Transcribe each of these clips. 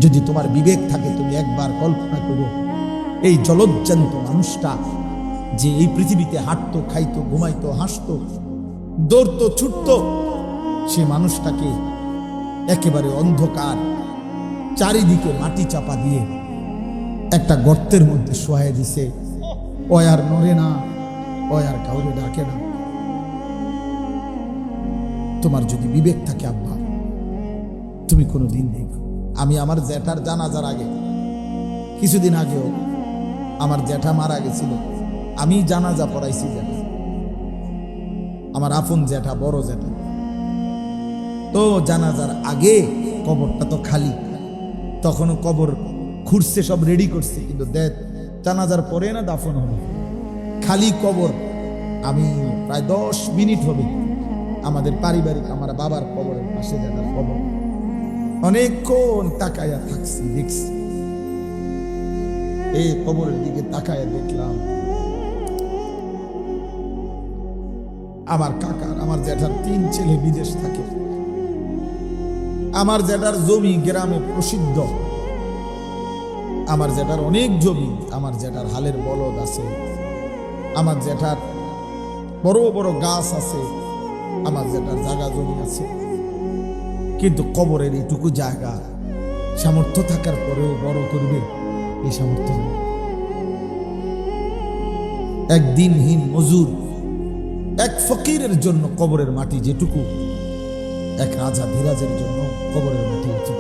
যদি তোমার বিবেক থাকে তুমি একবার কল্পনা করো, এই জলজ্জান্ত মানুষটা যে এই পৃথিবীতে হাঁটতো, খাইতো, ঘুমাইতো, হাসতো, দৌড়তো, ছুটতো, সে মানুষটাকে একেবারে অন্ধকার, চারিদিকে মাটি চাপা দিয়ে একটা গর্তের মধ্যে শোয়াই দিছে। ও আর নড়ে না, ও আর কাউরে ডাকে না। তোমার যদি বিবেক থাকে আব্বা, তুমি কোনো দিন দেখো। আমি আমার জ্যাঠার জানাজার আগে, কিছুদিন আগেও আমার জ্যাঠা মারা গেছিল, আমি জানাজা পড়াইছি জ্যাঠা, আমার আপন জ্যাঠা, বড় জ্যাঠা। তো জানাজার আগে কবরটা তো খালি, তখনও কবর খুঁড়ছে, সব রেডি করছে, কিন্তু দেখ জানাজার পরে না দাফন হবে, খালি কবর। আমি প্রায় 10 মিনিট হবে আমাদের পারিবারিক আমার বাবার কবরের পাশে জ্যাঠার কবর, অনেকক্ষণ তাকায়া থাকছি, দেখছি এই কবরের দিকে তাকায়া দেখলাম আমার কাকার, আমার জ্যাঠার 3 ছেলে বিদেশ থাকে। আমার জ্যাঠার জমি গ্রামে প্রসিদ্ধ, আমার জ্যাঠার অনেক জমি, আমার জ্যাঠার হালের বলদ আছে, আমার জ্যাঠার বড় বড় গাছ আছে, আমার জ্যাঠার জায়গা জমি আছে। কিন্তু কবরের এইটুকু জায়গা সামর্থ্য থাকার পরেও বড় করবে এই সামর্থ্য নেই। এক দিনহীন মজুর, এক ফকিরের জন্য কবরের মাটি যেটুকু, এক রাজা ধীরাজের জন্য কবরের মাটি উঁচু।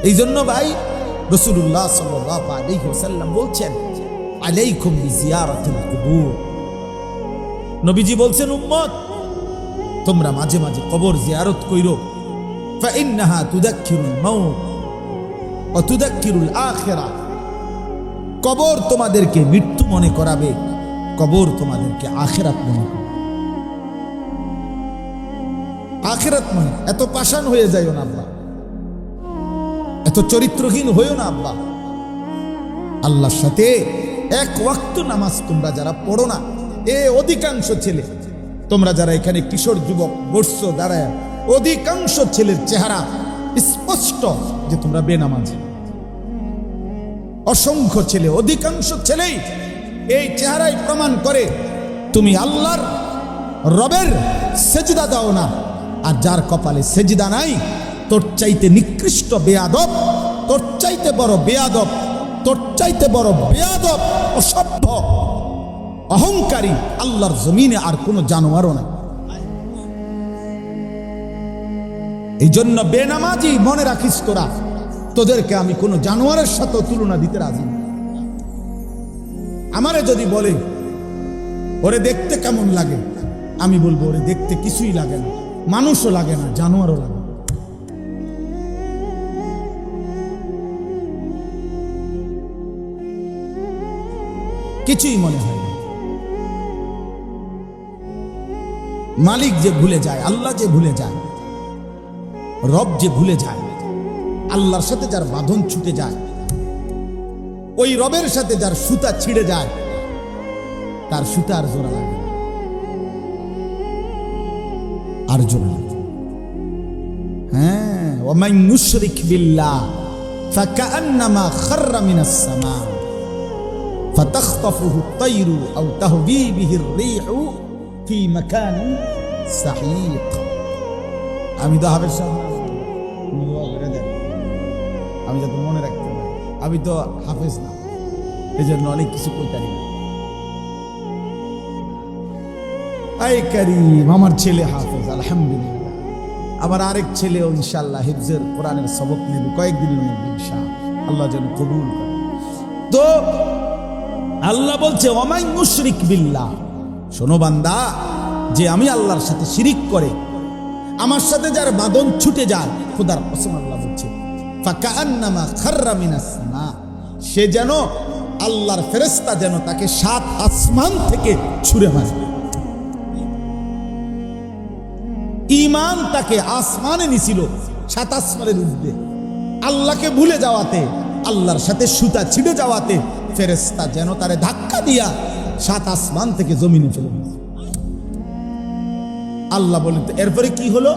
এই জন্য ভাই রাসূলুল্লাহ সাল্লাল্লাহু আলাইহি ওয়াসাল্লাম বলছেন, আলাইকুম বিজিয়ারাতিল কুবুর। নবীজি বলছেন, উম্মত তোমরা মাঝে মাঝে কবর জিয়ারত কইরো, ফাইন্নাহা তুযাক্কিরুল মাউত ওয়া তুযাক্কিরুল আখিরাহ। কবর তোমাদেরকে মৃত্যু মনে করাবে, কবর তোমাদেরকে আখিরাত মনে করাবে। আখিরাত মনে, এত পাষাণ হয়ে যাইও না আব্বা, এত চরিত্রহীন হইও না আব্বা। আল্লাহর সাথে এক ওয়াক্ত নামাজ তোমরা যারা পড়ো না, অধিকাংশ ছেলে, তোমরা যারা এখানে কিশোর যুবক বসছো দাঁড়ায়, অধিকাংশ ছেলের চেহারা স্পষ্ট যে তোমরা বেনামাজি। অসংখ্য ছেলে, অধিকাংশ ছেলেই এই চেহারাই প্রমাণ করে তুমি আল্লাহর রবের সেজদা দাও না। আর যার কপালে সেজদা নাই, তোর চাইতে নিকৃষ্ট বেয়াদব, তোর চাইতে বড় বেয়াদব, তোর চাইতে বড় বেয়াদব, অসভ্য, অহংকারী আল্লাহর জমিনে আর কোনো জানোয়ারও নাই। এই জন্য বেনামাজি মনে রাখিস তোরা, তোদেরকে আমি কোনো জানোয়ারের সাথে তুলনা দিতে রাজি না। আমারে যদি বলে ওরে দেখতে কেমন লাগে, আমি বলবো ওরে দেখতে কিছুই লাগে না, মানুষও লাগে না, জানোয়ারও লাগে না। কিছুই মনে হয় না। মালিক যে ভুলে যায়, আল্লাহ যে ভুলে যায়, রব যে ভুলে যায়, আল্লাহর সাথে যার বাঁধন ছুটে যায়, ওই রবের সাথে যার সুতা ছিঁড়ে যায়, তার সুতা আর জোড়া লাগে, আর জোড়া লাগে। হ্যাঁ, ওয়ামান ইউশরিক বিল্লাহ ফাকান্নামা খাররা মিনাস সামা ফাতাখতাফুহু আত-তায়রু আও তাহবি বিহির রিহু ফি মাকানিন সাহিক। আমি তো হাফেজ সাহেব, আমি যাতে মনে রাখতে পারি, আমি তো হাফেজ না, এই জন্য অনেক কিছু করতে পারি না। আই কারীম, আমার ছেলে হাফেজ আলহামদুলিল্লাহ, আমার আরেক ছেলেও ইনশাআল্লাহ হিফজের কোরআনের সবক নেবে কয়েকদিনের মধ্যে ইনশাআল্লাহ, আল্লাহ যেন কবুল করে। তো আল্লাহ বলছে ওয়ামান ইউশরিক বিল্লাহ, শোনো বান্দা, যে আমি আল্লাহর সাথে শিরিক করে, আমার সাথে যার বাঁধন ছুটে যায়, খোদার কসম আল্লাহ বলছে ফাকান্নামা খাররা মিনাস সামা, সে যেন আল্লাহর ফেরেশতা যেন তাকে 7 আসমান থেকে ছুঁড়ে মারে। ঈমান তাকে আসমানে নিছিল, 7 আসমানের ঊর্ধ্বে। আল্লাহকে ভুলে যাওয়াতে, আল্লাহর সাথে সুতা ছিঁড়ে যাওয়াতে ফেরেশতা যেন তারে ধাক্কা দিয়া 7 আসমান থেকে জমিনে ফেলে দিয়েছে। আল্লাহ বলেন তো এরপরে কি হলো?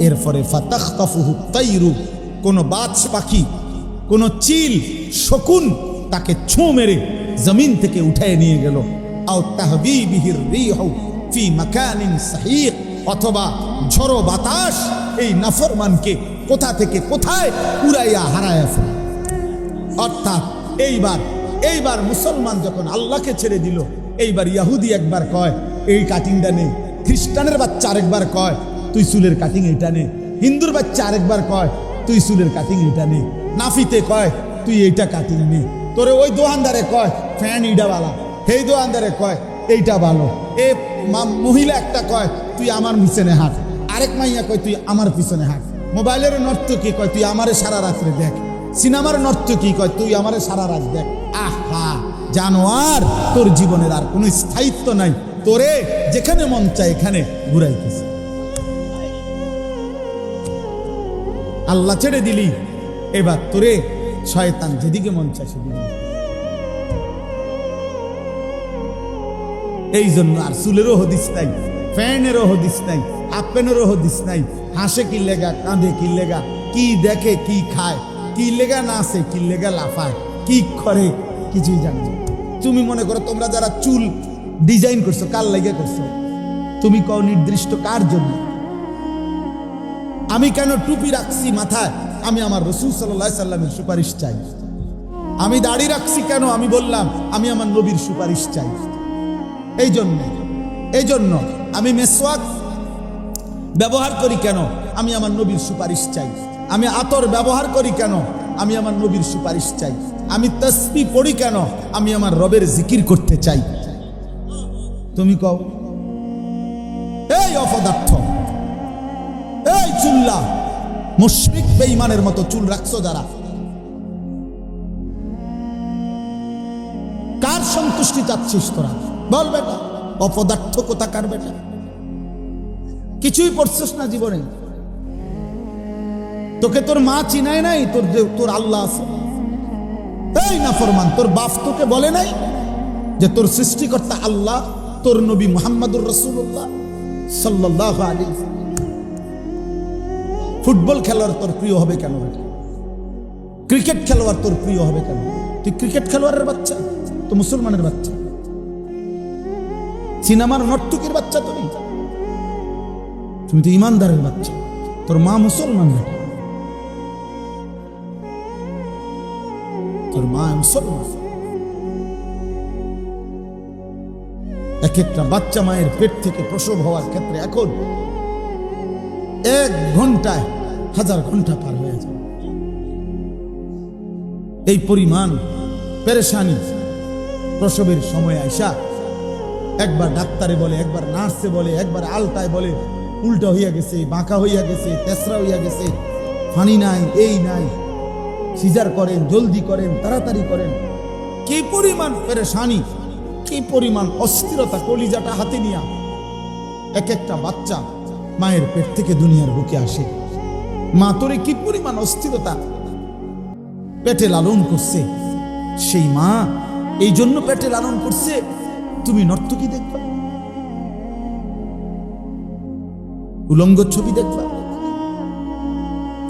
এরপরে ফাতাখতাফুহু তাইরু, কোন বাজ পাখি, কোন চিল শকুন তাকে ছোঁ মেরে জমিন থেকে উঠায় নিয়ে গেল। আও তাহবি বিহির রিহু ফি মাকানিন সাহিক, অথবা ঝড়ো বাতাস এই নাফরমানকে কোথা থেকে কোথায় উড়াইয়া হারায়া ফেলে। অর্থাৎ এইবার মুসলমান যখন আল্লাহকে ছেড়ে দিল, এইবার ইহুদি একবার কয় এই কাটিংটা নে, খ্রিস্টানের বাচ্চা আরেকবার কয় তুই চুলের কাটিং এটা নে, হিন্দুর বাচ্চা আরেকবার কয় তুই চুলের কাটিং এটা নে, নাফিতে কয় তুই এইটা কাটিং নে, তোরে ওই দোকানদারে কয় ফ্যান ইডা বালা, সেই দোকানদারে কয় এইটা ভালো, এ মহিলা একটা কয় তুই আমার পিছনে হাঁট, আরেক মাইয়া কয় তুই আমার পিছনে হাঁট, মোবাইলের নর্তকী কয় তুই আমারে সারা রাত্রে দেখ, সিনেমার নর্তকী কয় তুই আমারে সারা রাত দেখ। আহা জানোয়ার, তোর জীবনের আর কোনো স্থায়িত্ব নাই, তোরে যেখানে মন চায় এখানে ঘুরাইতেছে। আল্লাহ ছেড়ে দিলি, এবার তোরে শয়তান যেদিকে মন চায় সেদিকে। এই জন্য আর চুলেরও হদিস নাই, ফ্যানেরও হদিস নাই, আপেনেরও হদিস নাই। হাসে কি লেগা, কাঁদে কি লেগা, কি দেখে কি খায়, কি লেগা নাচে, কি লেগা লাফায়, কি করে কিছুই জানো না। তুমি মনে করো তোমরা যারা চুল ডিজাইন করছো কার লেগে করছো? তুমি কও নির্দিষ্ট কার জন্য? আমি কেন টুপি রাখছি মাথায়? আমি আমার রাসূল সাল্লাল্লাহু আলাইহি সাল্লামের সুপারিশ চাই। আমি দাড়ি রাখছি কেন? আমি বললাম আমি আমার নবীর সুপারিশ চাই। এই জন্য আমি মেসওয়াক ব্যবহার করি কেন? আমি আমার নবীর সুপারিশ চাই। আমি আতর ব্যবহার করি কেন? আমি আমার নবীর সুপারিশ চাই। আমি তাসবিহ পড়ি কেন? আমি আমার রবের জিকির করতে চাই। তুমি কও এই অপদার্থ, এই চুল্লা, মুশরিক বেঈমানের মতো চুল রাখছো যারা, কার সন্তুষ্টি চাচ্ছিস তোরা? বল বেটা, অপদার্থ কোথাকার বেটা, কিছুই পড়ছিস না জীবনে। তোকে তোর মা চিনায় নাই, তোর আল্লাহ আছে। এই নাফরমান, তোর বাপ তোকে বলে নাই যে তোর সৃষ্টিকর্তা আল্লাহ, তোর নবী মুহাম্মদুর রাসূলুল্লাহ সাল্লাল্লাহু আলাইহি ওয়াসাল্লাম। ফুটবল খেলোয়াড় তোর প্রিয় হবে কেন? ক্রিকেট খেলোয়াড় তোর প্রিয় হবে কেন? তুই ক্রিকেট খেলোয়াড়ের বাচ্চা তো মুসলমানের বাচ্চা, সিনেমার নর্তকীর বাচ্চা তো নেই। তুমি তো ইমানদারের বাচ্চা, তোর মা মুসলমান, তোর মা মুসলমান। এক একটা বাচ্চা মায়ের পেট থেকে প্রসব হওয়ার ক্ষেত্রে এখন 1 ঘন্টায় 1000 ঘন্টা পার হয়ে যায়। এই পরিমাণ পেরেশানি প্রসবের সময় আইসা একবার ডাক্তারে বলে, একবার নার্সে বলে, একবার আলতায় বলে উল্টা হইয়া গেছে, বাঁকা হইয়া গেছে, তেসরা হইয়া গেছে, ফানি নাই, এই নাই, সিজার করেন, জলদি করেন, তাড়াতাড়ি করেন। কি পরিমাণ পেরেশানি, কি পরিমাণ অস্থিরতা, কলিজাটা হাতে নিয়া এক একটা বাচ্চা মায়ের পেট থেকে দুনিয়ার বুকে আসে। মা তোরে কি পরিমাণ অস্থিরতা পেটে লালন করছে। সেই মা এই জন্য পেটে লালন করছে তুমি নর্তকী দেখবা, উলঙ্গ ছবি দেখবা।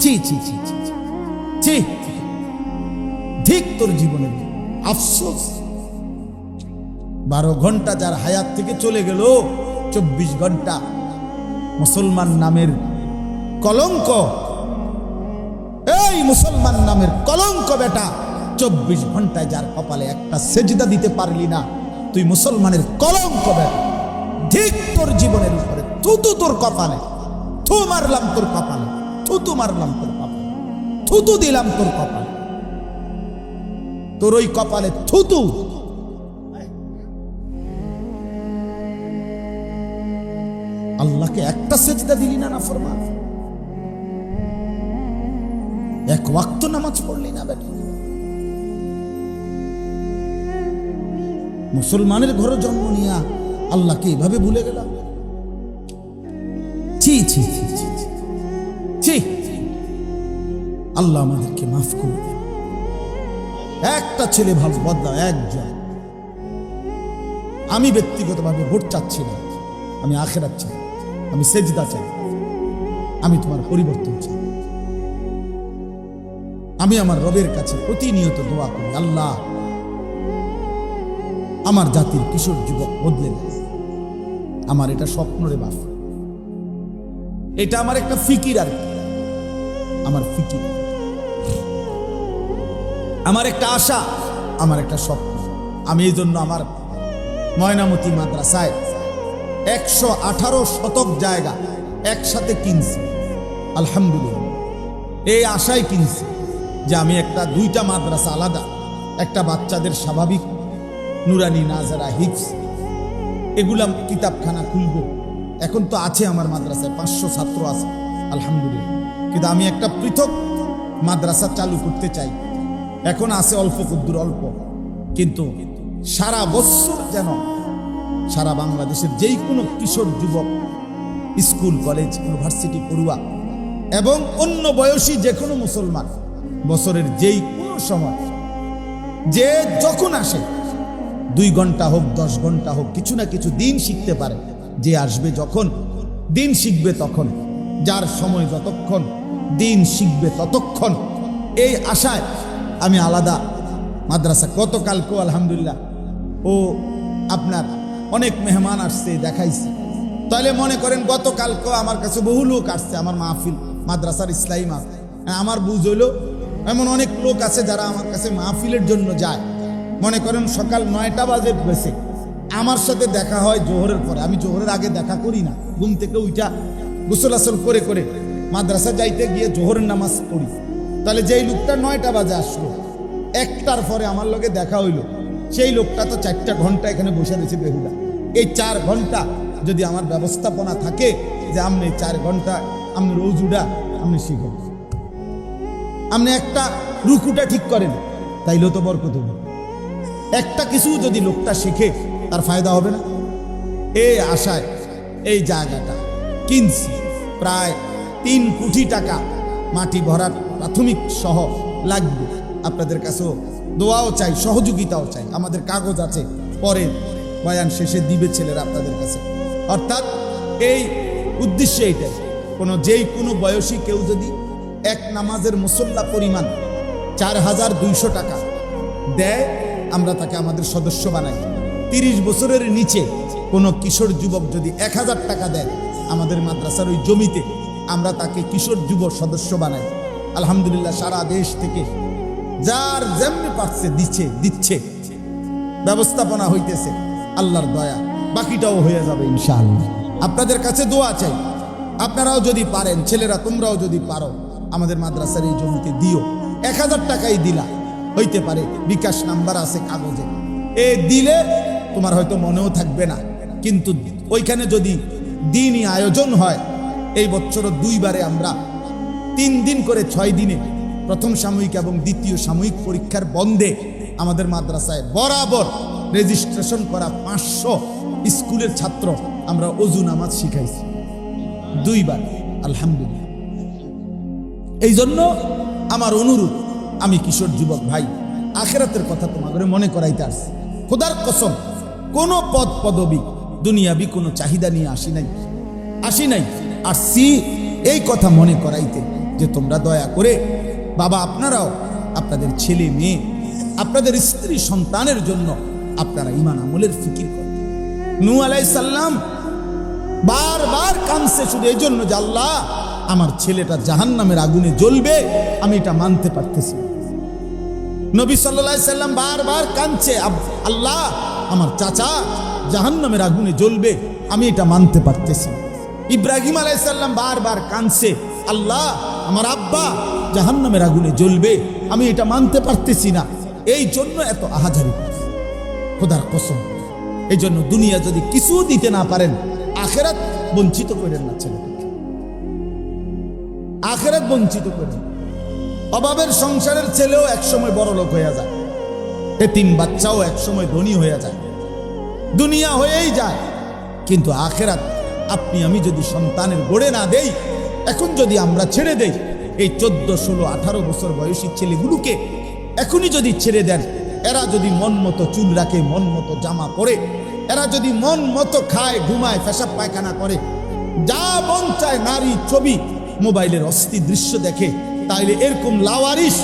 ছি ছি ছি ছি ছি, ঠিক তোর জীবনে আফসোস। 12 ঘন্টা যার হায়াত থেকে চলে গেল, 24 ঘন্টা মুসলমান নামের কলঙ্ক, এই মুসলমান নামের কলঙ্ক বেটা, 24 ঘন্টায় যার কপালে একটা সেজদা দিতে পারলি না, তুই মুসলমানের কলঙ্ক বেটা। ঠিক তোর জীবনের উপরে থুতু তোর কপালে, থু মারলাম তোর কপালে, থুতু মারলাম তোর কপালে, থুতু দিলাম তোর কপালে, তোর ওই কপালে থুতু। আল্লাহকে একটা সেজদা দিলি না নাফরমান, এক ওয়াক্ত নামাজ পড়লি না বেটা। মুসলমানের ঘরে জন্ম নিয়া আল্লাহকে এভাবে ভুলে গেলাম। ছি ছি ছি ছি ছি, আল্লাহ আমাদেরকে মাফ করুন। একটা ছেলে ভালো বদলা, একজন। আমি ব্যক্তিগতভাবে ভোট চাচ্ছি না, আমি আখিরাত চাই। আমি সেজদা চাই, আমি তোমার পরিবর্তন চাই। আমি আমার রবের কাছে প্রতিনিয়ত দোয়া করি, আল্লাহ আমার জাতির কিশোর যুবক বদলে দেয়। আমার এটা স্বপ্ন রে বাপ, এটা আমার একটা ফিকির, আর আমার ফিকির, আমার একটা আশা, আমার একটা স্বপ্ন। আমি এই জন্য আমার ময়নামতি মাদ্রাসায় 118 শতক জায়গা একসাথে কিনছি, আলহামদুলিল্লাহ। এই আশায় কিনছি যে আমি একটা 2টা মাদ্রাসা আলাদা, একটা বাচ্চাদের স্বাভাবিক নুরানি, নাজারা, হিফজ, এগুলা কিতাবখানা খুলব। এখন তো আছে আমার মাদ্রাসায় 500 ছাত্র আছে, আলহামদুলিল্লাহ। কিন্তু আমি একটা পৃথক মাদ্রাসা চালু করতে চাই। এখন আছে অল্প কুদ্দুর অল্প, কিন্তু সারা বছর যেন সারা বাংলাদেশের যেই কোনো কিশোর যুবক, স্কুল, কলেজ, ইউনিভার্সিটি পড়ুয়া এবং অন্য বয়সী যে কোনো মুসলমান বছরের যেই কোনো সময় যে যখন আসে, 2 ঘন্টা হোক 10 ঘন্টা হোক, কিছু না কিছু দিন শিখতে পারে। যে আসবে যখন দিন শিখবে তখন, যার সময় যতক্ষণ দিন শিখবে ততক্ষণ, এই আশায় আমি আলাদা মাদ্রাসা। গতকালকেও আলহামদুলিল্লাহ ও আপনার অনেক মেহমান আসছে, দেখাইছে। তাহলে মনে করেন গতকালকেও আমার কাছে বহু লোক আসছে আমার মাহফিল, মাদ্রাসার ইসলামী মাহফিল। আমার বুঝ হইল এমন অনেক লোক আছে যারা আমার কাছে মাহফিলের জন্য যায়। মনে করেন সকাল 9টা বাজে বেসে আমার সাথে দেখা হয় জোহরের পরে। আমি জোহরের আগে দেখা করি না, ঘুম থেকে উঠা গোসল আসল করে করে মাদ্রাসা যাইতে গিয়ে জোহরের নামাজ পড়ি। তাহলে যেই লোকটা 9টা বাজে আসলো, 1টার পরে আমার লগে দেখা হইলো, সেই লোকটা তো 4টা ঘন্টা এখানে বসে রয়েছে বেহুদা। এই 4 ঘন্টা যদি আমার ব্যবস্থাপনা থাকে যে আপনি 4 ঘন্টা আপনি রোজুডা আপনি শিখেন, আপনি একটা রুকুটা ঠিক করেন, তাইলেও তো বরকত হবে। একটা কিছু যদি লোকটা শিখে তার ফায়দা হবে না? এই আশায় এই জায়গাটা কিনছি। প্রায় 3 কোটি টাকা মাটি ভরাট প্রাথমিক সহ লাগবে। আপনাদের কাছেও দোয়াও চাই, সহযোগিতাও চাই। আমাদের কাগজ আছে, পরে বয়ান শেষে দিবে ছেলেরা আপনাদের কাছে। অর্থাৎ এই উদ্দেশ্যে এটাই, যেই কোনো বয়সী কেউ যদি এক নামাজের মুসল্লা পরিমাণ 4200 টাকা দেয়, আমরা তাকে আমাদের সদস্য বানাই। 30 বছরের নিচে কোনো কিশোর যুবক যদি 1000 টাকা দেয় আমাদের মাদ্রাসার ওই জমিতে, আমরা তাকে কিশোর যুব সদস্য বানাই। আলহামদুলিল্লাহ সারা দেশ থেকে যার যেমনি পারছে দিচ্ছে, ব্যবস্থাপনা হইতেছে, আল্লাহর দয়া বাকিটাও হয়ে যাবে ইনশাআল্লাহ। আপনাদের কাছে দোয়া চাই, আপনারাও যদি পারেন, ছেলেরা তোমরাও যদি পারো, আমাদের মাদ্রাসার এই জমিতে দিও। 1000 টাকাই দিলা হইতে পারে, বিকাশ নাম্বার আছে কাগজে। দিলে তোমার হয়তো মনেও থাকবে না, কিন্তু ওইখানে যদি দিনই আয়োজন হয়, এই বছরও 2 বারে আমরা 3 দিন করে 6 দিনে প্রথম সাময়িক এবং দ্বিতীয় সাময়িক পরীক্ষার বন্ধে আমাদের মাদ্রাসায় বরাবর রেজিস্ট্রেশন করা 500 স্কুলের ছাত্র আমরা ওযু নামাজ শিখাইছি 2 বার, আলহামদুলিল্লাহ। এই জন্য আমার অনুরোধ, আমি কিশোর যুবক ভাই, আখিরাতের কথা তোমাদের মনে করাইতে আসছি। খোদার কসম, কোনো পদ পদবি দুনিয়াবি কোনো চাহিদা নিয়ে আসি নাই, আসছি এই কথা মনে করাইতে যে তোমরা দয়া করে বাবা, আপনারাও আপনাদের ছেলে মেয়ে, আপনাদের স্ত্রী সন্তানের জন্য আপনারা ঈমান আমলের ফিকির করেন। নূহ আলাইহিস সালাম বারবার কাঁদছে শুধু এই জন্য যে আল্লাহ, আমার ছেলেটা জাহান্নামের আগুনে জ্বলবে, আমি এটা মানতে পারতেছি। নবী সাল্লাল্লাহু আলাইহি সাল্লাম বারবার কাঁদছে, আল্লাহ, আমার চাচা জাহান্নামের আগুনে জ্বলবে, আমি এটা মানতে পারতেছি। ইব্রাহিম আলাইহিস সালাম বারবার কাঁদছে, আল্লাহ, আমার আব্বা জাহান্নামের আগুনে জ্বলবে, আমি এটা মানতে পারতেছি না। এই জন্য এত আহাজারি, খোদার কসম। এই জন্য দুনিয়া যদি কিছু দিতে না পারেন, আখিরাত বঞ্চিত করেন না ছেলেটাকে, আখিরাত বঞ্চিত করেন। অভাবের সংসারের ছেলেও একসময় বড় লোক হয়ে যায়, এতিম বাচ্চাও একসময় ধনী হয়ে যায়, দুনিয়া হয়েই যায়। কিন্তু আখিরাত আপনি আমি যদি সন্তানের গড়ে না দেই, এখন যদি আমরা ছেড়ে দেই, এই 14, 16, 18 বছর বয়সী ছেলেগুলোকে এখনই যদি ছেড়ে দেন, এরা যদি মন মতো চুল রাখে, মন মতো জামা পরে, এরা যদি মন মতো খায়, ঘুমায়, পেশাব পায়খানা করে, যা মন চায় নারী ছবি মোবাইলের অস্থির দৃশ্য দেখে, তাইলে এরকম লাওয়ারিস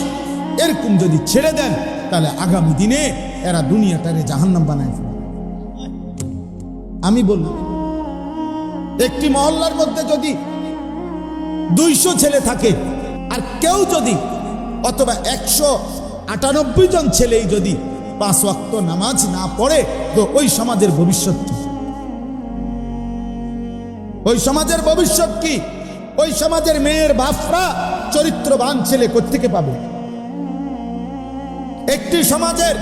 এরকম যদি ছেড়ে দেন, তাহলে আগামী দিনে এরা দুনিয়াটারে জাহান্নাম বানায় ফেলে। আমি বলব, একটি মহল্লার মধ্যে যদি 200 ছেলে থাকে, আর কেউ যদি অথবা 198 জন ছেলেই যদি 5 ওয়াক্ত নামাজ না পড়ে, তো ওই সমাজের ভবিষ্যৎ কি? ওই সমাজের ভবিষ্যৎ কি? ওই সমাজের মেয়ের বাপরা চরিত্রবান ছেলে কোত্থেকে পাবে? একটি সমাজের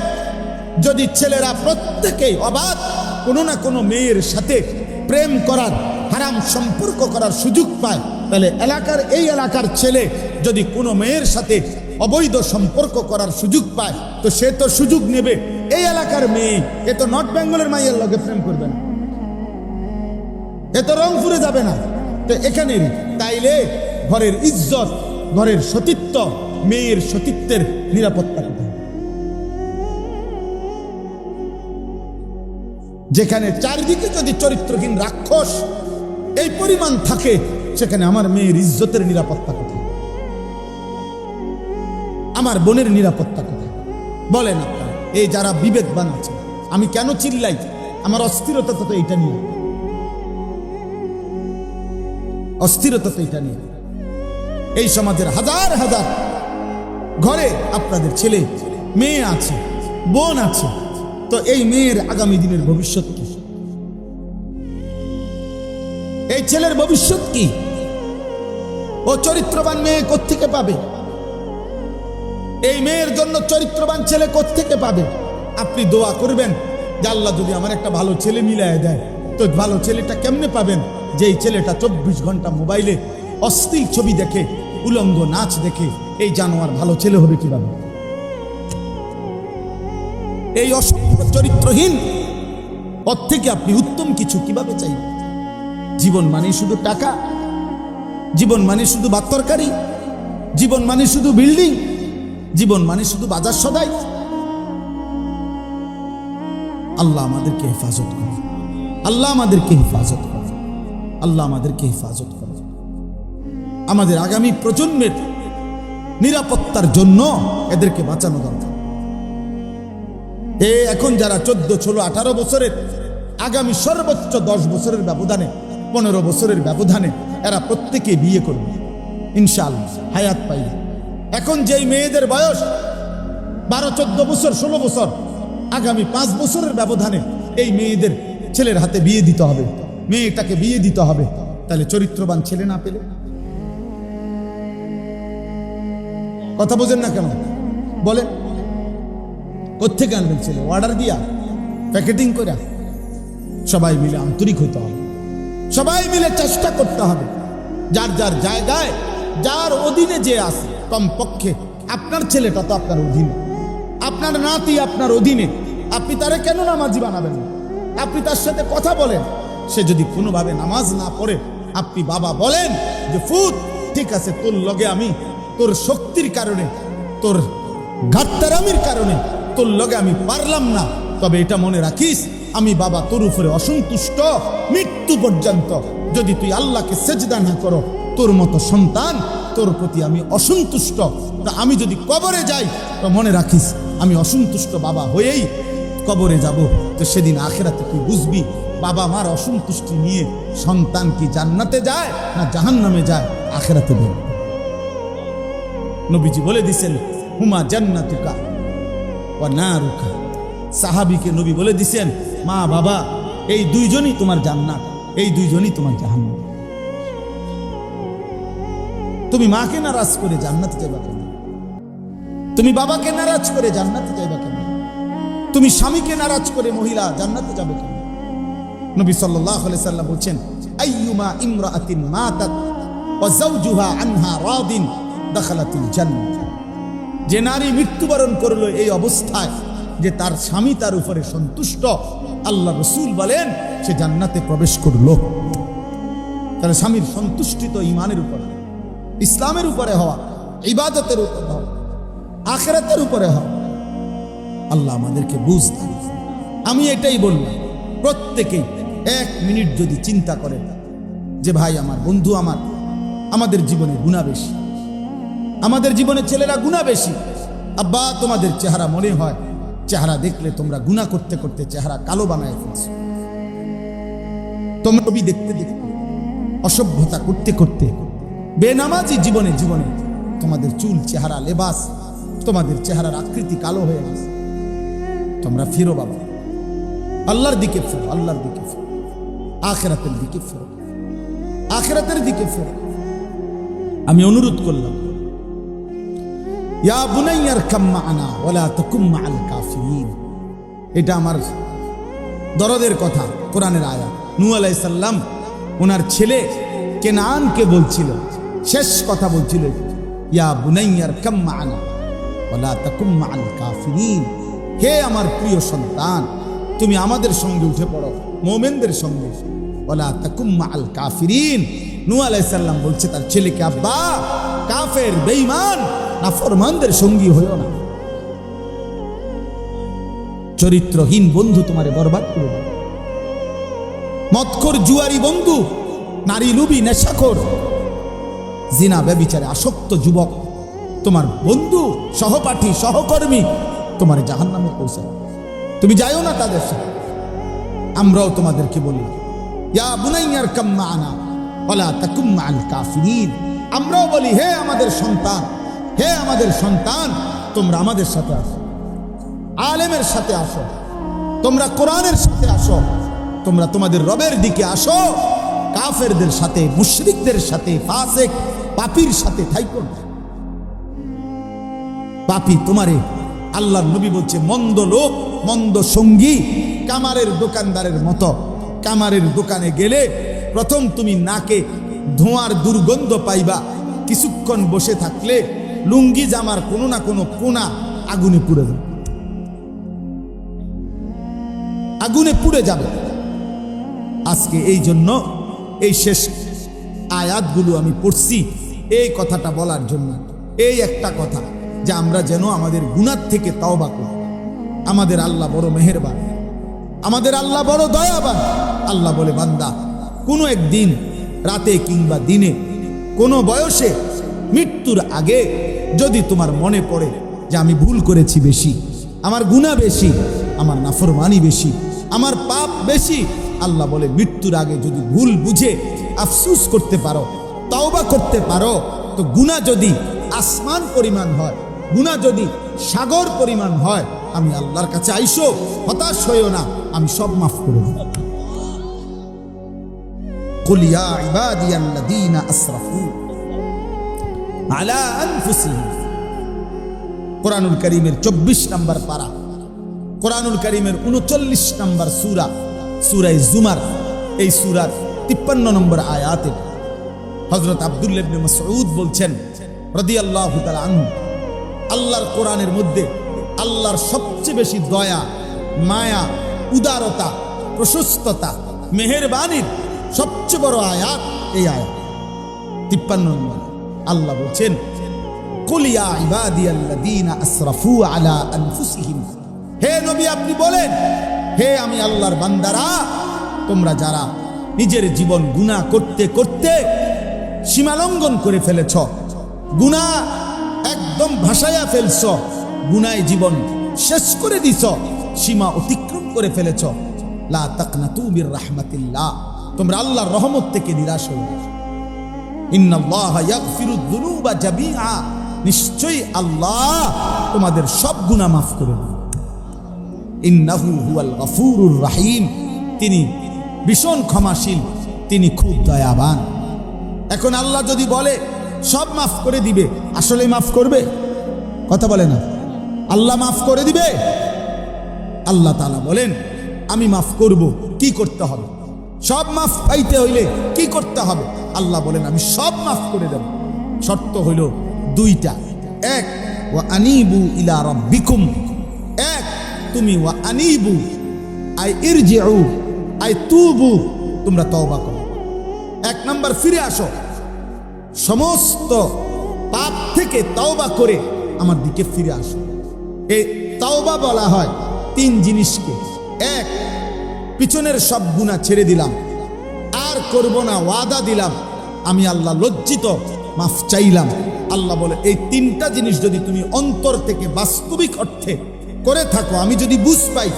যদি ছেলেরা প্রত্যেকেই অবাধ কোনো না কোনো মেয়ের সাথে প্রেম করার, হারাম সম্পর্ক করার সুযোগ পায়, তাহলে এই এলাকার ছেলে যদি কোনো মেয়ের সাথে অবৈধ সম্পর্ক করার সুযোগ পায়, তো সে তো সুযোগ নেবে। এই এলাকার মেয়ে এ তো নর্থ বেঙ্গলের মাইয়ের লগে প্রেম করবে না, এ তো রংপুরে যাবে না, তো এখানেরই। তাইলে ঘরের ইজ্জত, ঘরের সতীত্ব, মেয়ের সতীত্বের নিরাপত্তা কোথায়? যেখানে চারিদিকে যদি চরিত্রহীন রাক্ষস এই পরিমাণ থাকে, সেখানে আমার মেয়ের ইজ্জতের নিরাপত্তা কোথায়? আমার বোনের নিরাপত্তা কোথায়? বলেন আপনারা। এই যারা বিবেকবান আছে, আমি কেন চিল্লাই? আমার অস্থিরতা তো এইটা নিয়ে, অস্থিরতা তো এটা নিয়ে। এই সমাজের হাজার হাজার ঘরে আপনাদের ছেলে মেয়ে আছে, বোন আছে, তো এই মেয়ের আগামী দিনের ভবিষ্যৎ কি? এই ছেলের ভবিষ্যৎ কি? ও চরিত্রবান মেয়ে কোত্থেকে পাবে? এই মেয়ের জন্য চরিত্রবান ছেলে কোত্থেকে পাবে? আপনি দোয়া করবেন যে আল্লাহ যদি আমার একটা ভালো ছেলে মিলায় দেয়। তো ভালো ছেলেটা কেমনে পাবেন? যেই ছেলেটা 24 ঘন্টা মোবাইলে অশ্লীল ছবি দেখে, উলঙ্গ নাচ দেখে। এই জানোয়ার ভালো ছেলে হবে কিভাবে? এই অসভ্য চরিত্রহীন ওর থেকে আপনি উত্তম কিছু কিভাবে চাইবেন? জীবন মানে শুধু টাকা, জীবন মানে শুধু ভাত তরকারি, জীবন মানে শুধু বিল্ডিং, জীবন মানে শুধু বাজার সদাই। আল্লাহ আমাদেরকে হেফাজত করে, আল্লাহ আমাদেরকে হেফাজত করে, আল্লাহ আমাদেরকে হেফাজত করে। আমাদের আগামী প্রজন্মের নিরাপত্তার জন্য এদেরকে বাঁচানো দরকার। এখন যারা 14, 16, 18 বছরের, আগামী সর্বোচ্চ 10 বছরের ব্যবধানে, 15 বছরের ব্যবধানে এরা প্রত্যেকে বিয়ে করবে ইনশাআল্লাহ, হায়াত পাইবে। এখন যেই মেয়েদের বয়স 12, 14 বছর, 16 বছর, আগামী 5 বছরের ব্যবধানে এই মেয়েদের ছেলের হাতে বিয়ে দিতে হবে, মেয়েটাকে বিয়ে দিতে হবে। তাহলে চরিত্রবান ছেলে না পেলে কথা বোঝেন না কেন? বলেন, কোত্থেকে আনবেন ছেলে? অর্ডার দিয়া, প্যাকেটিং করে? সবাই মিলে আন্তরিক হইতে হবে, সবাই মিলে চেষ্টা করতে হবে। যার যার জায়গায়, যার অধীনে যে আছে, কমপক্ষে আপনার ছেলেটা তো আপনার অধীনে, আপনার নাতি আপনার অধীনে, আপনি তারে কেন নামাজি বানাবেন না? আপনি তার সাথে কথা বলেন। সে যদি কোনোভাবে নামাজ না পড়ে, আপনি বাবা বলেন যে ফুত, ঠিক আছে, তোর লগে আমি, তোর শক্তির কারণে, তোর ঘাটতারামির কারণে তোর লগে আমি পারলাম না, তবে এটা মনে রাখিস, আমি বাবা তোর উপরে অসন্তুষ্ট মৃত্যু পর্যন্ত। যদি তুই আল্লাহকে সেজদা না করো, তোর মতো সন্তান, তোর প্রতি আমি অসন্তুষ্ট। তা আমি যদি কবরে যাই, তো মনে রাখিস আমি অসন্তুষ্ট বাবা হয়েই কবরে যাব। তো সেদিন আখিরাতে তুই বুঝবি বাবা মার অসন্তুষ্টি নিয়ে সন্তান কি জান্নাতে যায় না জাহান্নামে যায়, আখিরাতে বের। নবীজি বলে দিছেন, হুমা জান্নাতুকা ওয়া নারুকা। সাহাবীকে নবী বলে দিছেন, মা বাবা এই দুইজনই তোমার জান্নাত, এই দুইজনই তোমার জাহান্নাম। তুমি মাকে নারাজ করে জান্নাতে যাবে কেন? তুমি বাবাকে নারাজ করে জান্নাতে যাবে কেন? তুমি স্বামীকে নারাজ করে মহিলা জান্নাতে যাবে কেন? নবী সাল্লাল্লাহু আলাইহি সাল্লাম বলেন, আইয়ুমা ইমরাআতিন মাতাত ওয়া যাওজুহা আনহা রাদিন দাখালাতিল জান্নাহ। যে নারী মৃত্যুবরণ করলো এই অবস্থায় যে তার স্বামী তার উপরে সন্তুষ্ট, আল্লাহ রাসূল বলেন সে জান্নাতে প্রবেশ করলো। তাহলে স্বামীর সন্তুষ্টি তো ঈমানের উপরে, ইসলামের উপরে হওয়া, ইবাদতের উপরে হওয়া, আখিরাতের উপরে হওয়া। আল্লাহ আমাদেরকে বুঝতে। আমি এটাই বললাম, প্রত্যেকেই 1 মিনিট যদি চিন্তা করেন যে ভাই আমার, বন্ধু আমার, আমাদের জীবনে গুনাহ বেশি, আমাদের জীবনে ছেলেরা গুনাহ বেশি। আব্বা তোমাদের চেহারা মনে হয়, চেহারা দেখলে তোমরা গুনাহ করতে করতে চেহারা কালো বানায় ফেলছো। তোমরা নবী দেখতে দেখতে, অসভ্যতা করতে করতে, বেনামাজি জীবনে জীবনে তোমাদের চুল, চেহারা, লেবাস, তোমাদের চেহারার আকৃতি কালো হয়ে গেছে। তোমরা ফিরো বাবা, আল্লাহর দিকে ফিরো, আল্লাহর দিকে ফিরো, আখিরাতের দিকে ফিরো, আখিরাতের দিকে ফিরো। আমি অনুরোধ করলাম, ইয়া বুনাইয়ার কাম মা'আনা ওয়ালা তাকুম মা'আল কাফিরিন। এটা আমার দরদের কথা, কোরআনের আয়াত। নূহ আলাইহিস সালাম ওনার ছেলে কেনানকে বলছিল, শেষ কথা বলছিল, ইয়া বুনাইয়ার কাম মা'আনা ওয়ালা তাকুম মা'আল কাফিরিন। হে আমার প্রিয় সন্তান, তুমি আমাদের সঙ্গে উঠে পড়ো, মুমিনদের সঙ্গে। ওয়ালা তাকুম মা'আল কাফিরিন। নূহ আলাইহিস সালাম বলছে তার ছেলেকে, আব্বা কাফের, বেঈমান, নাফরমানদের সঙ্গী হইও না। চরিত্রহীন বন্ধু তোমারে বরবাদ করে দেবে। মদখোর, জুয়ারি বন্ধু, নারী লুবি, নেশাখোর, জিনা ব্যভিচারে আসক্ত যুবক তোমার বন্ধু, সহপাঠী, সহকর্মী তোমার জাহান্নামে পৌঁছায়। তুমি যাইও না তাদের সাথে। আমরাও তোমাদেরকে বলি, ইয়া বুনাইয়ার কাম মা'আনা ওয়ালা তাকুম মা'আল কাফিরিন। আমরাও বলি, হে আমাদের সন্তান, হে আমাদের সন্তান, তোমরা আমাদের সাথে আসো, আলেমের সাথে আসো, তোমরা কোরআনের সাথে আসো, তোমরা তোমাদের রবের দিকে আসো। কাফেরদের সাথে, মুশরিকদের সাথে, ফাসিক পাপীর সাথে থাইকো না। পাপী তোমারে, আল্লাহর নবী বলছে, মন্দ লোক, মন্দ সঙ্গী কামারের দোকানদারের মতো। কামারের দোকানে গেলে প্রথম তুমি নাকে ধোঁয়ার দুর্গন্ধ পাইবা, কিছুক্ষণ বসে থাকলে লুঙ্গি জামার কোনো না কোনো কোনা আগুনে পুড়ে যাবে, আগুনে পুড়ে যাবে। আজকে এই জন্য এই শেষ আয়াতগুলো আমি পড়ছি এই কথাটা বলার জন্য। এই একটা কথা, যে আমরা যেন আমাদের গুনাহ থেকে তওবা করি। আমাদের আল্লাহ বড় মেহেরবান, আমাদের আল্লাহ বড় দয়াবান। আল্লাহ বলে, বান্দা, কোনো একদিন রাতে কিংবা দিনে, কোনো বয়সে, মৃত্যুর আগে যদি তোমার মনে পড়ে যে আমি ভুল করেছি বেশি, আমার গুনাহ বেশি, আমার নাফরমানি বেশি, আমার পাপ বেশি, আল্লাহ বলে মৃত্যুর আগে যদি ভুল বুঝে আফসোস করতে পারো, তওবা করতে পারো, তো গুনাহ যদি আসমান পরিমাণ হয়, গুনাহ যদি সাগর পরিমাণ হয়, আমি আল্লাহর কাছে আইসো, হতাশ হইও না, আমি সব মাফ করে দেব। কুল ইয়া ইবাদিয়াল্লাযীনা আসরাফু আলা আনফুসিহিম। কোরআনুল কারীমের 24 নম্বর পারা, কোরআনুল কারীমের 39 নম্বর সূরা, সূরা জুমার, এই সূরার 53 নম্বর আয়াতে হযরত আব্দুল্লাহ ইবনে মাসউদ বলছেন রাদিয়াল্লাহু তাআলা আনহু, আল্লাহর কোরআনের মধ্যে আল্লাহর সবচেয়ে বেশি দয়া, মায়া, উদারতা, প্রশস্ততা, মেহেরবানির সবচেয়ে বড় আয়াত এই আয়াত 53 নম্বর। আল্লাহ বলছেন, কুল ইয়া ইবাদিয়াল্লাযীনা আসরাফু আলা আনফুসিহিম। হে নবী, আপনি বলেন, হে আমি আল্লাহর বান্দারা, তোমরা যারা নিজের জীবন গুনাহ করতে করতে সীমালঙ্ঘন করে ফেলেছ, গুনাহ একদম ভাসাইয়া ফেলছ, গুনায় জীবন শেষ করে দিছ, সীমা অতিক্রম করে ফেলেছ, লা তাকনাতু মির রাহমাতিল্লাহ, তোমরা আল্লাহর রহমত থেকে নিরাশ হও না। ইন্নাল্লাহা ইয়াগফিরুদ যুনুবা জামিআ, নিশ্চয়ই আল্লাহ তোমাদের সব গুনাহ মাফ করে দেন। ইন্নাহু হুয়াল গফুরুর রহিম, তিনি ভীষণ ক্ষমাশীল, তিনি খুব দয়াবান। এখন আল্লাহ যদি বলে সব মাফ করে দিবে, আসলে মাফ করবে? কথা বলে না। আল্লাহ মাফ করে দিবে? আল্লাহ তাআলা বলেন, আমি মাফ করব। কি করতে হবে? সব মাফ পাইতে হইলে কি করতে হবে? আল্লাহ বলেন, আমি সব মাফ করে দেব। শর্ত হইল দুইটা। এক, ওয়া আনিবু ইলা রাব্বিকুম। এক, তুমি ওয়া আনিবু আই ইরজিউ আই তুবু, তোমরা তওবা করো। এক নাম্বার, ফিরে আসো, সমস্ত পাপ থেকে তওবা করে আমার দিকে ফিরে আসো। এই তওবা বলা হয় তিন জিনিসকে। এক, পিছনের সব গুনাহ ছেড়ে দিলাম, আর করব না, ওয়াদা দিলাম, আমি আল্লাহ লজ্জিত, মাফ চাইলাম। আল্লাহ বলে এই তিনটা জিনিস যদি তুমি অন্তর থেকে বাস্তবিক অর্থে করে থাকো, আমি যদি বুঝ পাই,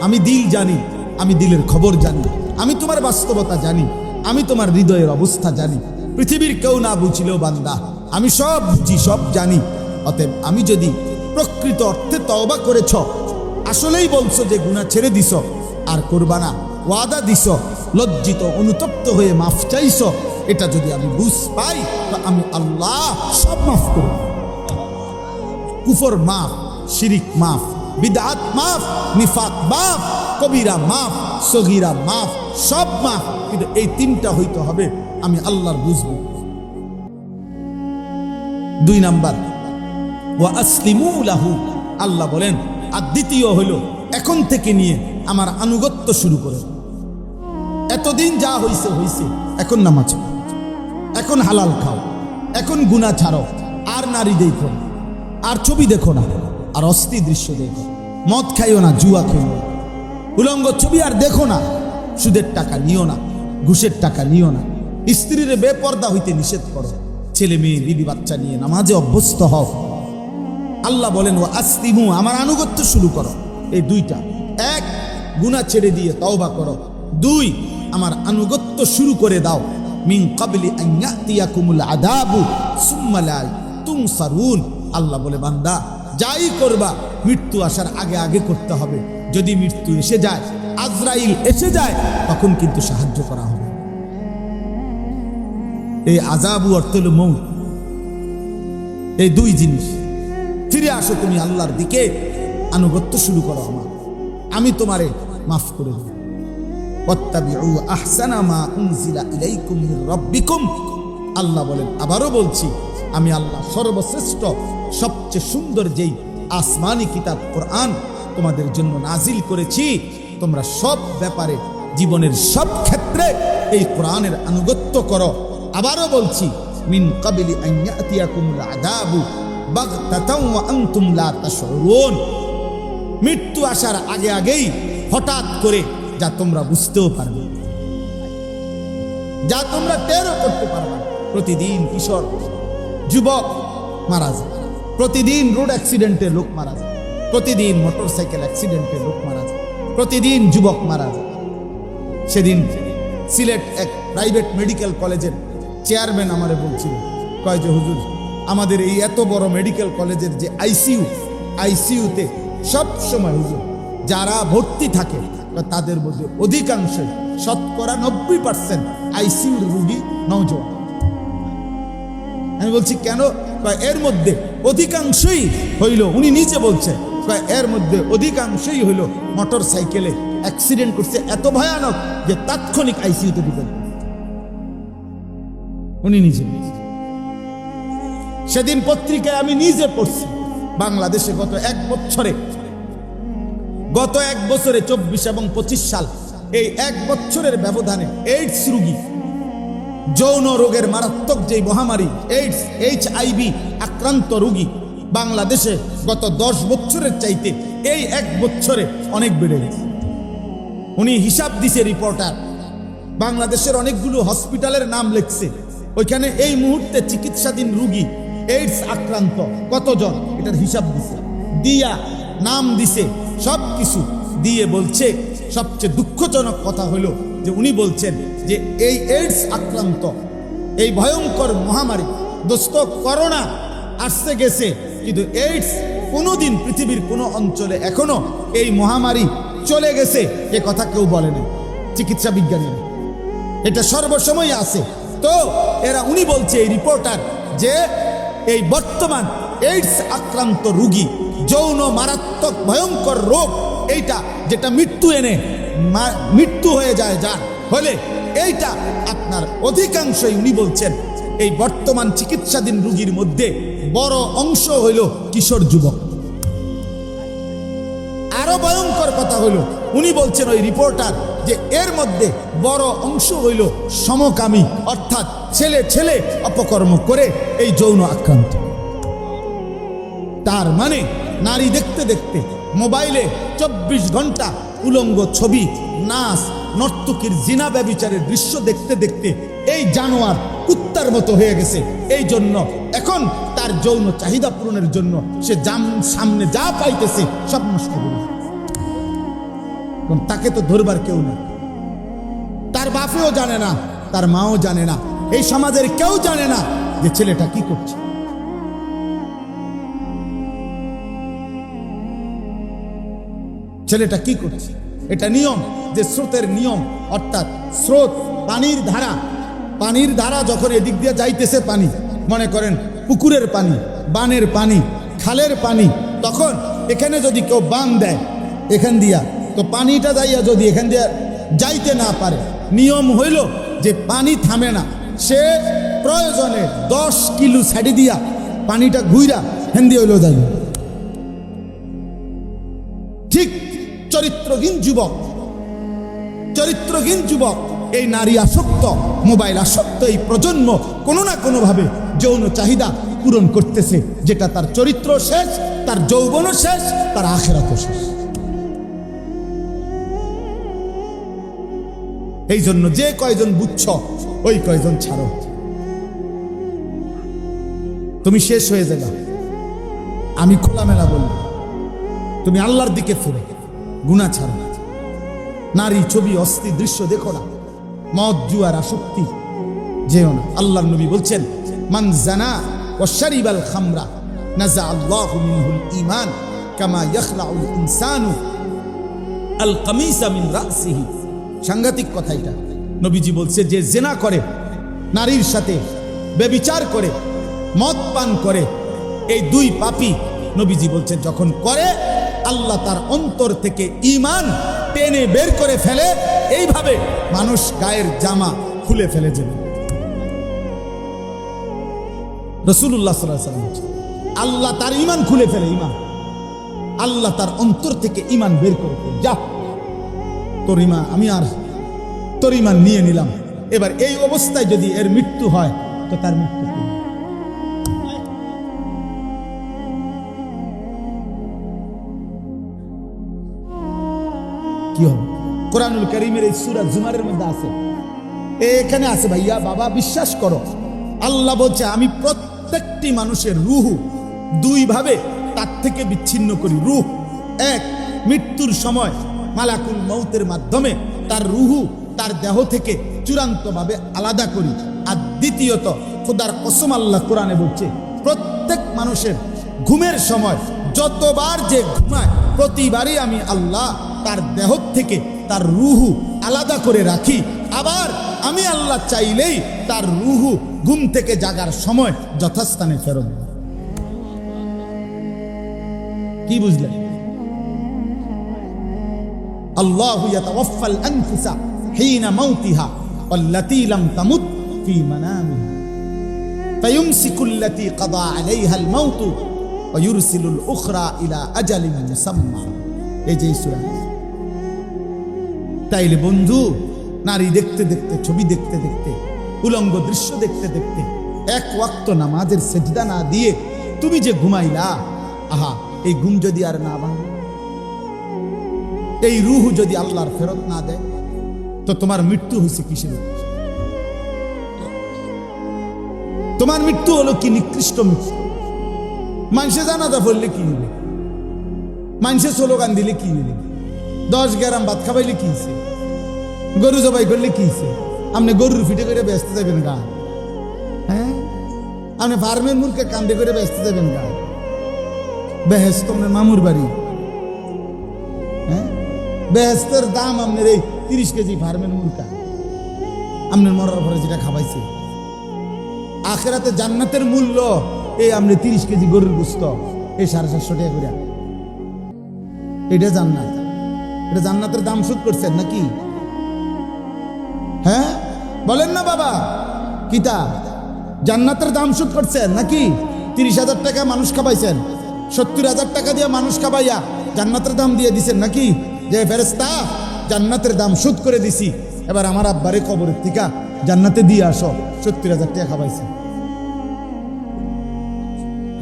আমি দিল জানি, আমি দিলের খবর জানি, আমি তোমার বাস্তবতা জানি, আমি তোমার হৃদয়ের অবস্থা জানি, পৃথিবীর কেউ না বুঝলেও বান্দা আমি সব বুঝি, সব জানি। অতএব আমি যদি প্রকৃত অর্থে তওবা করেছ, আসলেই বলছো যে গুনাহ ছেড়ে দিছ আর করবা না, ওয়াদা দিছ, লজ্জিত অনুতপ্ত হয়ে মাফ চাইছ, এটা যদি আমি বুঝ পাই তো আমি আল্লাহ সব মাফ করব। কুফর মাফ, শিরিক মাফ, বিদআত মাফ, নিফাক মাফ, কবিরা মাফ, সগীরা মাফ, সব মাফ। কিন্তু এই তিনটা হইতে হবে আমি আল্লাহর বুঝব। 2 নাম্বার, ওয়া আসলিমু লাহু, আল্লাহ বলেন। আর দ্বিতীয় হলো এখন থেকে নিয়ে আমার আনুগত্য শুরু করো। এতদিন যা হইছে হইছে, এখন নামাজ পড়ো, এখন হালাল খাও, এখন গুনাহ ছাড়ো, আর নারী দেখো না, আর ছবি দেখো না, আর অস্থির দৃশ্য দেখো, মদ খাইও না, জুয়া খেও না, উলঙ্গ ছবি আর দেখো না, সুদের টাকা নিও না, ঘুষের টাকা নিও না, স্ত্রীর বেপর্দা হইতে নিষেধ করো, ছেলে মেয়ে বিবি বাচ্চা নিয়ে নামাজে অভ্যস্ত হও। আল্লাহ বলেন ওয়া আসলিমু, আমার আনুগত্য শুরু করো। এই দুইটা, 1 গুনাহ ছেড়ে দিয়ে তওবা করো, 2 আমার আনুগত্য শুরু করে দাও। মিন ক্বাবলি আন ইয়াতিয়াকুমুল আযাবু সুম্মা লা তুনসারুন, আল্লাহ বলে বান্দা যাই করবা মৃত্যু আসার আগে আগে করতে হবে। যদি মৃত্যু এসে যায়, আজরাইল এসে যায়, তখন কিন্তু সাহায্য করা হবে। এই আযাবু অর্থ হলো মউত। এই 2 জিনিস, ফিরে আসো তুমি আল্লাহর দিকে, আনুগত্য শুরু করো আমার, আমি তোমারে মাফ করে দেব। ওয়াত্তাবিউ আহসানা মা উনজিলা ইলাইকুম মির রাব্বিকুম, আল্লাহ বলেন, আবারও বলছি, আমি আল্লাহ সর্বশ্রেষ্ঠ সবচেয়ে সুন্দর যেই আসমানি কিতাব কোরআন তোমাদের জন্য নাজিল করেছি, তোমরা সব ব্যাপারে জীবনের সব ক্ষেত্রে এই কোরআনের আনুগত্য করো। আবারও বলছি, মিন ক্বাবলি আন ইয়াতিয়াকুমুল আযাবু বাগতাতাও ওয়া আনতুম লা তাশউরুন, মৃত্যু আসার আগে আগেই হঠাৎ করে, যা তোমরা বুঝতেও পারবে, যা তোমরা টেরও করতে পারবে। প্রতিদিন কিশোর যুবক মারা যায়, প্রতিদিন রোড অ্যাক্সিডেন্টে লোক মারা যায়, প্রতিদিন মোটরসাইকেল অ্যাক্সিডেন্টে লোক মারা যায়, প্রতিদিন যুবক মারা যায়। সেদিন সিলেট এক প্রাইভেট মেডিকেল কলেজের চেয়ারম্যান আমারে বলছিল, কয় যে হুজুর, আমাদের এই এত বড় মেডিকেল কলেজের যে আইসিইউতে সব সময় হুজুর যারা ভর্তি থাকে তাদের মধ্যে অধিকাংশই, শতকরা 90% আইসিইউর রোগী নওজোয়ান। আমি বলছি কেন? এর মধ্যে অধিকাংশই হইল, উনি নিজে বলছে, এর মধ্যে অধিকাংশই হইল মোটর সাইকেলে অ্যাক্সিডেন্ট করছে, এত ভয়ানক যে তাৎক্ষণিক আইসিইউতে ঢুকে। উনি নিজে, সেদিন পত্রিকায় আমি নিজে পড়ছি, বাংলাদেশে গত এক বছরে 24 এবং 25 সাল, এই 1 বছরের ব্যবধানে এইডস রোগী, যৌন রোগের মারাত্মক যে মহামারী এইডস, HIV আক্রান্ত রোগী বাংলাদেশে গত 10 বছরের চাইতে এই 1 বছরে অনেক বেড়ে গেছে। উনি হিসাব দিছে, রিপোর্টার, বাংলাদেশের অনেকগুলো হসপিটালের নাম লিখছে, ওইখানে এই মুহূর্তে চিকিৎসাধীন রোগী এইডস আক্রান্ত কতজন, এটার হিসাব দিছে, দিয়া নাম দিছে, সব কিছু দিয়ে বলছে। সবচেয়ে দুঃখজনক কথা হলো যে উনি বলছেন যে এই এইডস আক্রান্ত, এই ভয়ঙ্কর মহামারী, দোস্ত করোনা আসছে গেছে, কিন্তু এইডস কোনোদিন পৃথিবীর কোনো অঞ্চলে এখনো এই মহামারী চলে গেছে এ কথা কেউ বলে না, চিকিৎসা বিজ্ঞানীরা, এটা সর্বসময় আছে। তো উনি বলছে, এই রিপোর্টার, যে এই বর্তমান এইডস আক্রান্ত রোগী, যৌন মারাত্মক ভয়ঙ্কর রোগ, এইটা যেটা মৃত্যু এনে মৃত্যু হয়ে যায়, যার হলে এইটা আপনার অধিকাংশই, উনি বলছেন, এই বর্তমান চিকিৎসাধীন রোগীর মধ্যে বড় অংশ হইল কিশোর যুবক। আরো ভয়ঙ্কর কথা হইল, উনি বলছেন ওই রিপোর্টার, যে এর মধ্যে বড় অংশ হইল সমকামী, অর্থাৎ ছেলে ছেলে অপকর্ম করে এই যৌন আক্রান্ত। তার মানে নারী দেখতে দেখতে মোবাইলে 24 ঘন্টা উলঙ্গ ছবি নাচ, নর্তকীর জিনা ব্যভিচারের দৃশ্য দেখতে দেখতে এই জানোয়ার কুত্তার মতো হয়ে গেছে। এই জন্য এখন তার যৌন চাহিদা পূরণের জন্য সে সামনে যা পাইতেছে সব নষ্ট করে, তাকে তো ধরবার কেউ না, তার বাপেও জানে না, তার মাও জানে না, এই সমাজের কেউ জানে না যে ছেলেটা কি করছে। ছেলেটা কি করছে এটা নিয়ম, যে স্রোতের নিয়ম, অর্থাৎ স্রোত পানির ধারা যখন এদিক দিয়ে যাইতেছে, পানি মনে করেন পুকুরের পানি, বানের পানি, খালের পানি, তখন এখানে যদি কেউ বান দেয় এখান দিয়া, তো পানিটা যাইয়া যদি এখান দিয়ে যাইতে না পারে, নিয়ম হইল যে পানি থামে না, সে প্রয়োজনে 10 কিলো ছাড়ি দিয়া পানিটা ঘুইরা হেন্দি হইল যাইবে। ঠিক চরিত্রহীন যুবক, এই নারী আসক্ত, মোবাইল আসক্ত এই প্রজন্ম কোনো না কোনো ভাবে যৌন চাহিদা পূরণ করতেছে, যেটা তার চরিত্র শেষ, তার যৌবনও শেষ, তার আখিরাতও শেষ। এই জন্য যে কয়জন বুঝছ ওই কয়জন ছাড়ো, তুমি শেষ হয়ে যাবে। আমি খোলামেলা বলব, তুমি আল্লাহর দিকে ফিরে গুনাহ ছাড়ো, নারী ছবি অস্থি দৃশ্য দেখো না, মদ জুয়ার আসক্তি যেও না। আল্লাহর নবী বলছেন, মান জানা ওয়া শারিবাল খামরা নাজা আল্লাহু মিনহুল ঈমান কামা ইয়াখলাউল ইনসানু আল কামিসা মিন রাসিহি। সাংঘাতিক কথা এটা। নবীজি বলছে, যে জেনা করে, নারীর সাথে ব্যভিচার করে, মদ পান করে, এই দুই পাপী নবীজি বলছেন যখন করে, আল্লাহ তার অন্তর থেকে ঈমান টেনে বের করে ফেলে, এইভাবে মানুষ গায়ের জামা খুলে ফেলে যাবে। রাসূলুল্লাহ সাল্লাল্লাহু আলাইহি ওয়াসাল্লাম বলছেন, আল্লাহ তার ঈমান খুলে ফেলে, ঈমান, আল্লাহ তার অন্তর থেকে ঈমান বের করে ফেলে। যা তোর ঈমান, আমি আর তোর ঈমান নিয়ে নিলাম। এবার এই অবস্থায় যদি এর মৃত্যু হয় তো তার মৃত্যু কি হবে? কোরআনুল কারীমের এই সূরা জুমারের মধ্যে আছে, এখানে আছে ভাইয়া বাবা, বিশ্বাস করো, আল্লাহ বলছে আমি প্রত্যেকটি মানুষের রূহ দুই ভাবে তার থেকে বিচ্ছিন্ন করি। রূহ এক, মৃত্যুর সময় মালাকুল মউতের মাধ্যমে তার রূহ তার দেহ থেকে চূড়ান্তভাবে আলাদা করি। আর দ্বিতীয়ত, খোদার কসম আল্লাহ কোরআনে বলছে, প্রত্যেক মানুষের ঘুমের সময় যতবার যে ঘুমায় প্রতিবারই আমি আল্লাহ তার দেহ থেকে তার রূহ আলাদা করে রাখি। আবার আমি আল্লাহ চাইলেই তার রূহ ঘুম থেকে জাগার সময় যথাস্থানে ফেরত। কি বুঝলেন? আল্লাহু ইয়াতাওয়াফাল আনফুসা হিনা মাউতিহা ওয়াল্লাতী লাম তামুত ফি মানামিহা ফায়ুমসিকুল্লাতী কাদা আলাইহাল মাউত ওয়া ইউরসিলুল উখরা ইলা আজালিন মুসাম্মা। এই যে সূরা। তাইলে বন্ধু, নারী দেখতে দেখতে, ছবি দেখতে দেখতে, উলঙ্গ দৃশ্য দেখতে দেখতে, এক ওয়াক্ত নামাজের সেজদা না দিয়ে তুমি যে ঘুমাইলা, আহা, এই ঘুম যদি আর না ভাঙে, এই রূহ যদি আল্লাহর ফেরত না দেয়, তো তোমার মৃত্যু হয়েছে কিসের? তোমার মৃত্যু হলো কি নিকৃষ্ট মৃত্যু। মানুষে জানাজা পড়লে কি হবে? মানুষে স্লোগান দিলে কি হবে? 10 গ্রাম ভাত খাবাইলে কি হয়েছে? গরু জবাই করলে কি হয়েছে? আপনি গরুর ফিটে করে ব্যস্ত যাবেন গা? হ্যাঁ, আপনি ফার্মের মুরকে কান্দে করে ব্যস্ত যাবেন গা? বেহেস্ত আপনার মামুর বাড়ি। হ্যাঁ, বেহেস্তের দাম আপনার এই 30 কেজি ফার্মের মুরকা আপনার মরার পরে যেটা খাবাইছে। আখেরাতে জান্নাতের মূল্য এই আপনি 30 কেজি গরুর গোস্ত, এই 750 টাকা করে। এটা জান্নাত, এটা জান্নাতের দাম শোধ করছেন নাকি? হ্যাঁ বলেন না বাবা, কিতা জান্নাতের দাম শোধ করছেন নাকি? 30,000 টাকা মানুষ খাবাইছেন, 70,000 টাকা দিয়ে মানুষ খাবাইয়া জান্নাতের দাম দিয়ে দিছেন নাকি? যে ফেরেশতা, জান্নাতের দাম শোধ করে দিছি, এবার আমার আব্বারে কবরের থেকে জান্নাতে দিয়ে আসো, 70,000 টাকা খাবাইছে।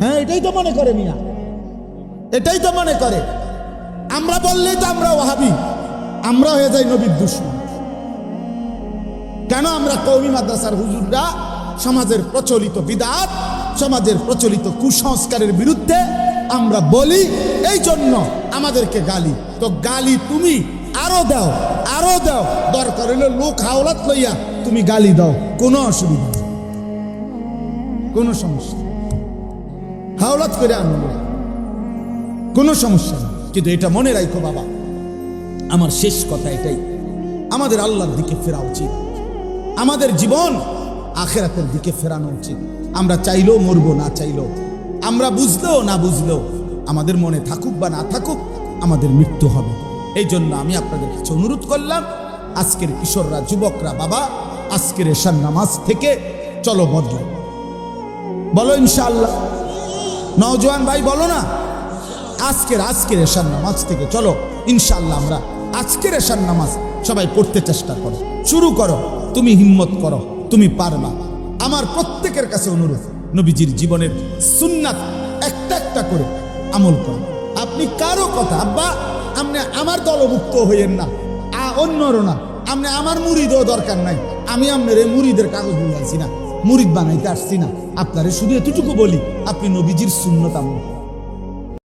হ্যাঁ, এটাই তো মনে করে মিয়া, এটাই তো মনে করে। আমরা বললেই তো আমরা ওয়াহাবি, আমরা হয়ে যাই নবীর দুশমন। কেন আমরা কওমি মাদ্রাসার হুজুররা সমাজের প্রচলিত বিদআত, সমাজের প্রচলিত কুসংস্কারের বিরুদ্ধে আমরা বলি, এই জন্য আমাদেরকে গালি। তো গালি তুমি আরো দাও, আরো দাও, দরকার হইলে লোক হাওলাত লইয়া তুমি গালি দাও, কোনো অসুবিধা নেই, কোনো সমস্যা নেই। হাওলাত করে আনো, কোনো সমস্যা নেই। কিন্তু এটা মনে রাখো বাবা, আমার শেষ কথা এটাই, আমাদের আল্লাহর দিকে ফেরা উচিত, আমাদের জীবন আখিরাতের দিকে ফেরানো উচিত। আমরা চাইলেও মরবো, না চাইলেও, আমরা বুঝলেও না বুঝলেও, আমাদের মনে থাকুক বা না থাকুক, আমাদের মৃত্যু হবে। এই জন্য আমি আপনাদের কাছে অনুরোধ করলাম, আজকের কিশোররা, যুবকরা, বাবা আজকের এশার নামাজ থেকে চলো বদলে, বলো ইনশাআল্লাহ। নওজোয়ান ভাই বলো না, আজকের এশার নামাজ থেকে চলো ইনশাআল্লাহ আমরা আজকের এশার নামাজ সবাই পড়তে চেষ্টা করো, শুরু করো। তুমি হিম্মত করো, তুমি পারবা। আমার প্রত্যেকের কাছে অনুরোধ, নবীজির জীবনের সুন্নাত একটা একটা করে আমল করো। আপনি কারো কথা, আব্বা আপনি আমার দলভুক্ত হইয়েন না, অন্যরও না, আপনি আমার মুরিদও দরকার নাই, আমি আপনার এই মুরিদের কাগজ নিয়ে আসছি না, মুরিদ বানাইতে আসছি না, আপনারে শুধু এতটুকু বলি, আপনি নবীজির সুন্নত আমল